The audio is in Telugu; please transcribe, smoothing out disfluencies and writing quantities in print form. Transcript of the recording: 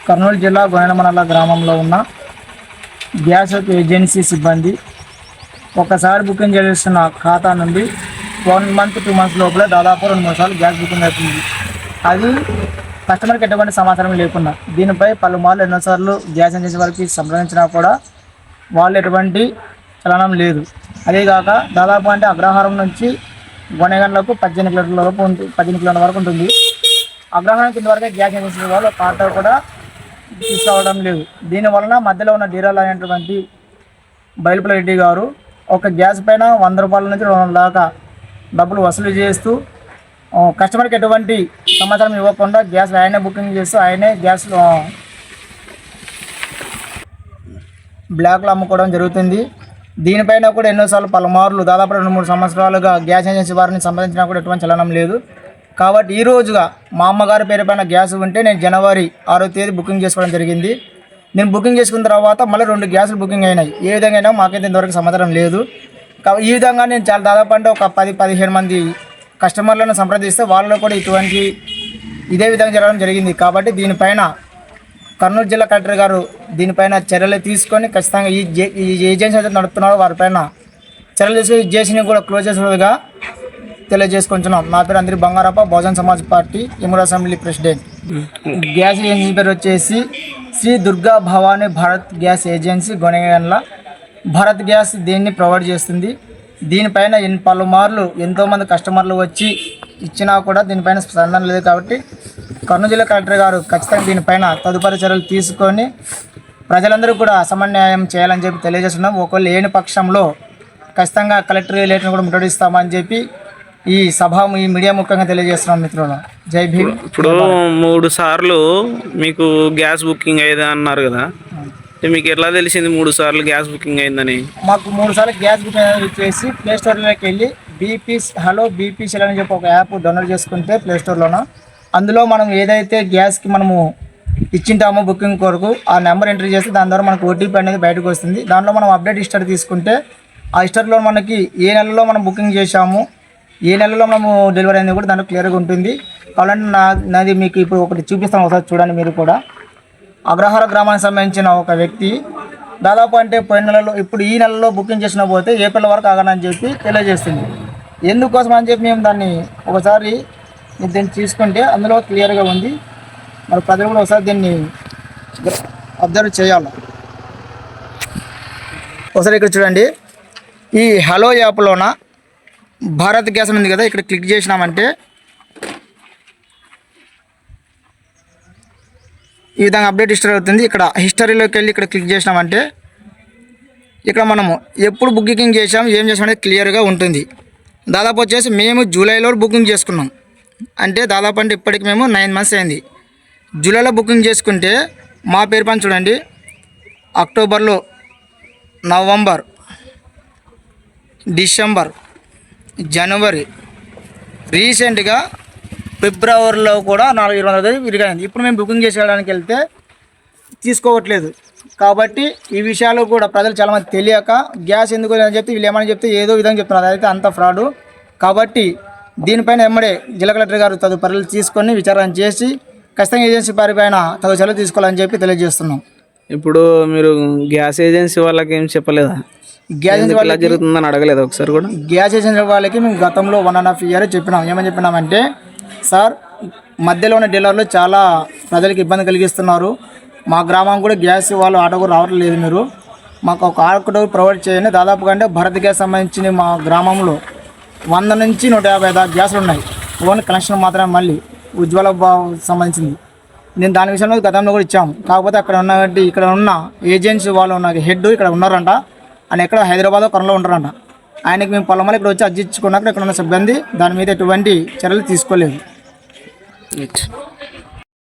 కర్నూలు జిల్లా గోనెమనల గ్రామంలో ఉన్న గ్యాస్ ఏజెన్సీ సిబ్బంది ఒకసారి బుకింగ్ చేస్తున్న ఖాతా నుండి 1 month 2 months లోపల దాదాపు 2-3 సార్లు గ్యాస్ బుకింగ్ అవుతుంది. అది కస్టమర్కి ఎటువంటి సమాచారం లేకుండా దీనిపై పలుమార్లు ఎన్నోసార్లు గ్యాస్ ఏజెన్సీ వారికి సంప్రదించినా కూడా వాళ్ళు ఎటువంటి చలనం లేదు. అదేగాక దాదాపు అంటే అగ్రహారం నుంచి గొనెగండ్లకు 18 కిలోమీటర్ల వరకు ఉంటుంది. అగ్రహారం కింద వరకే గ్యాస్ ఏజెన్సీ వాళ్ళు కార్డు కూడా తీసుకురావడం లేదు. దీనివలన మధ్యలో ఉన్న డీలర్లు అయినటువంటి బయలుపుల రెడ్డి గారు ఒక గ్యాస్ పైన 100 రూపాయల నుంచి 200 దాకా డబ్బులు వసూలు చేస్తూ కస్టమర్కి ఎటువంటి సమాచారం ఇవ్వకుండా గ్యాస్ ఆయనే బుకింగ్ చేస్తూ ఆయనే గ్యాస్ బ్లాక్లో అమ్ముకోవడం జరుగుతుంది. దీనిపైన కూడా ఎన్నోసార్లు పలుమార్లు దాదాపు 2-3 సంవత్సరాలుగా గ్యాస్ ఏజెన్సీ వారిని సంప్రదించినా కూడా ఎటువంటి చలనం లేదు. కాబట్టి ఈ రోజుగా మా అమ్మగారి పేరు పైన గ్యాస్ ఉంటే నేను జనవరి 6వ తేదీ బుకింగ్ చేసుకోవడం జరిగింది. నేను బుకింగ్ చేసుకున్న తర్వాత మళ్ళీ 2 గ్యాసులు బుకింగ్ అయినాయి. ఏ విధంగా అయినా మాకైతే ఇంతవరకు సమాచారం లేదు. ఈ విధంగా నేను చాలా దాదాపు అంటే ఒక 10-15 మంది కస్టమర్లను సంప్రదిస్తే వాళ్ళు కూడా ఇదే విధంగా జరగడం జరిగింది. కాబట్టి దీనిపైన కర్నూలు జిల్లా కలెక్టర్ గారు దీనిపైన చర్యలు తీసుకొని ఖచ్చితంగా ఈ ఏజెన్సీ అయితే నడుపుతున్నారో వారిపైన చర్యలు తీసుకొని ఈ జేసీని కూడా క్లోజ్ చేసేదిగా తెలియజేసుకుంటున్నాం. నా పేరు అందరి బంగారప్ప, బహుజన్ సమాజ్ పార్టీ ఎముడు అసెంబ్లీ ప్రెసిడెంట్. గ్యాస్ ఏజెన్సీ పేరు వచ్చేసి Shri Durga Bhavani Bharat gas agency Gonegandla. Bharat gas దీన్ని ప్రొవైడ్ చేస్తుంది. దీనిపైన పలుమార్లు ఎంతోమంది కస్టమర్లు వచ్చి ఇచ్చినా కూడా దీనిపైన స్పందన లేదు. కాబట్టి కర్నూలు జిల్లా కలెక్టర్ గారు ఖచ్చితంగా దీనిపైన తదుపరి చర్యలు తీసుకొని ప్రజలందరూ కూడా సమన్వయం చేయాలని చెప్పి తెలియజేస్తున్నాం. ఒకవేళ లేని పక్షంలో ఖచ్చితంగా కలెక్టర్ లేటర్ని కూడా ముట్టడిస్తామని చెప్పి ఈ మీడియా ముఖ్యంగా తెలియజేస్తున్నాం. మిత్రులు, జై భీమ్. ఇప్పుడు 3 సార్లు మీకు గ్యాస్ బుకింగ్ అయ్యేది అన్నారు కదా, మీకు ఎట్లా తెలిసింది 3 సార్లు గ్యాస్ బుకింగ్ అయిందని? మాకు 3 సార్లు గ్యాస్ బుకింగ్ చేసి ప్లే స్టోర్లోకి వెళ్ళి బీపీసీఎల్ అని చెప్పి ఒక యాప్ డౌన్లోడ్ చేసుకుంటే ప్లే స్టోర్లోన అందులో మనం ఏదైతే గ్యాస్కి మనము ఇచ్చింటామో బుకింగ్ కొరకు ఆ నెంబర్ ఎంట్రీ చేస్తే దాని ద్వారా మనకు ఓటీపీ అనేది బయటకు వస్తుంది. దాంట్లో మనం అప్డేట్ హిస్టరీ తీసుకుంటే ఆ హిస్టరీలో మనకి ఏ నెలలో మనం బుకింగ్ చేశాము, ఏ నెలలో మనము డెలివరీ అనేది కూడా దాంట్లో క్లియర్గా ఉంటుంది. కాబట్టి నాది మీకు ఇప్పుడు ఒకటి చూపిస్తాను, ఒకసారి చూడండి. మీరు కూడా అగ్రహార గ్రామానికి సంబంధించిన ఒక వ్యక్తి దాదాపు అంటే పోయిన నెలలో ఇప్పుడు ఈ నెలలో బుకింగ్ చేసిన పోతే ఏప్రిల్ వరకు ఆగనని చెప్పి తెలియజేస్తుంది. ఎందుకోసం అని చెప్పి మేము ఒకసారి దీన్ని తీసుకుంటే అందులో క్లియర్గా ఉంది. మరి ప్రజలు కూడా ఒకసారి దీన్ని అబ్జర్వ్ చేయాలి. ఒకసారి ఇక్కడ చూడండి, ఈ హలో యాప్లోన భారత్ గ్యాస్ ఉంది కదా, ఇక్కడ క్లిక్ చేసినామంటే ఈ విధంగా అప్డేట్ హిస్టరీ అవుతుంది. ఇక్కడ హిస్టరీలోకి వెళ్ళి ఇక్కడ క్లిక్ చేసినామంటే ఇక్కడ మనము ఎప్పుడు బుకింగ్ చేసాము, ఏం చేసాం అనేది క్లియర్గా ఉంటుంది. దాదాపు వచ్చేసి మేము జూలైలో బుకింగ్ చేసుకున్నాం. అంటే దాదాపు అంటే ఇప్పటికి మేము 9 months అయింది. జూలైలో బుకింగ్ చేసుకుంటే మా పేరు పైన చూడండి, అక్టోబర్లో, నవంబర్, డిసెంబర్, జనవరి, రీసెంట్గా ఫిబ్రవరిలో కూడా 400 విరిగాయింది. ఇప్పుడు మేము బుకింగ్ చేసేయడానికి వెళ్తే తీసుకోవట్లేదు. కాబట్టి ఈ విషయాలు కూడా ప్రజలు చాలామంది తెలియక గ్యాస్ ఎందుకు అని చెప్తే వీళ్ళు ఏమని చెప్తే ఏదో విధంగా చెప్తున్నారు. అదైతే అంత ఫ్రాడు. కాబట్టి దీనిపైన ఎమ్మడే జిల్లా కలెక్టర్ గారు తదుపరి తీసుకొని విచారణ చేసి ఖచ్చితంగా ఏజెన్సీ వారిపైన తగు చర్యలు తీసుకోవాలని చెప్పి తెలియజేస్తున్నాం. ఇప్పుడు మీరు గ్యాస్ ఏజెన్సీ వాళ్ళకి ఏం చెప్పలేదా? గ్యాస్ ఏజెన్సీ వాళ్ళకి జరుగుతుందని అడగలేదు ఒకసారి కూడా? గ్యాస్ ఏజెన్సీ వాళ్ళకి మేము గతంలో 1.5 year చెప్పినాం. ఏమని చెప్పినామంటే, సార్ మధ్యలో ఉన్న డీలర్లు చాలా ప్రజలకు ఇబ్బంది కలిగిస్తున్నారు. మా గ్రామం కూడా గ్యాస్ వాళ్ళు ఆటో కూడా రావటం లేదు. మీరు మాకు ఒక ఆటో ప్రొవైడ్ చేయండి. దాదాపుగా అంటే భారత్ గ్యాస్ సంబంధించిన మా గ్రామంలో 100 నుంచి 150 దాకా గ్యాసులు ఉన్నాయి. ఓన్లీ కనెక్షన్ మాత్రమే, మళ్ళీ ఉజ్వల సంబంధించింది. నేను దాని విషయంలో గతంలో కూడా ఇచ్చాము. కాకపోతే ఇక్కడ ఉన్న ఏజెన్సీ వాళ్ళు ఉన్న హెడ్ ఇక్కడ ఉన్నారంట. ఆయన ఎక్కడ హైదరాబాద్ కర్నూలులో ఉంటారంట. ఆయనకి మేము పొలమల్లి ఇక్కడ వచ్చి అర్జించుకున్నాక ఇక్కడ ఉన్న సిబ్బంది దాని మీద ఎటువంటి చర్యలు తీసుకోలేదు.